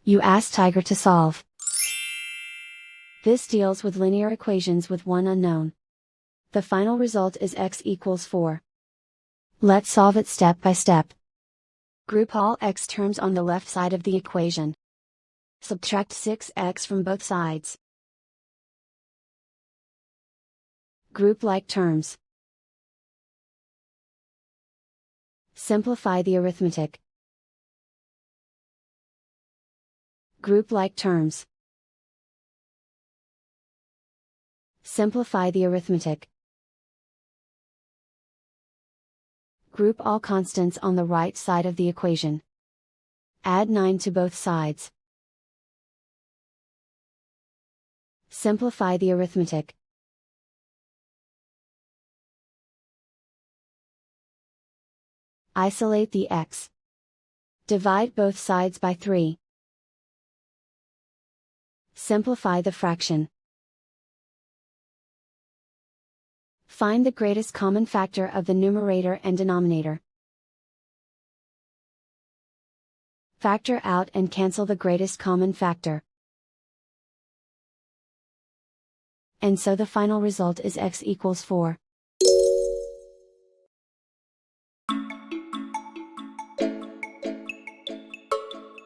You ask Tiger to solve. This deals with linear equations with one unknown. The final result is x equals 4. Let's solve it step by step. Group all x terms on the left side of the equation. Subtract 6x from both sides. Group like terms. Simplify the arithmetic. Group like terms. Simplify the arithmetic. Group all constants on the right side of the equation. Add 9 to both sides. Simplify the arithmetic. Isolate the x. Divide both sides by 3. Simplify the fraction. Find the greatest common factor of the numerator and denominator. Factor out and cancel the greatest common factor. And so the final result is x equals 4.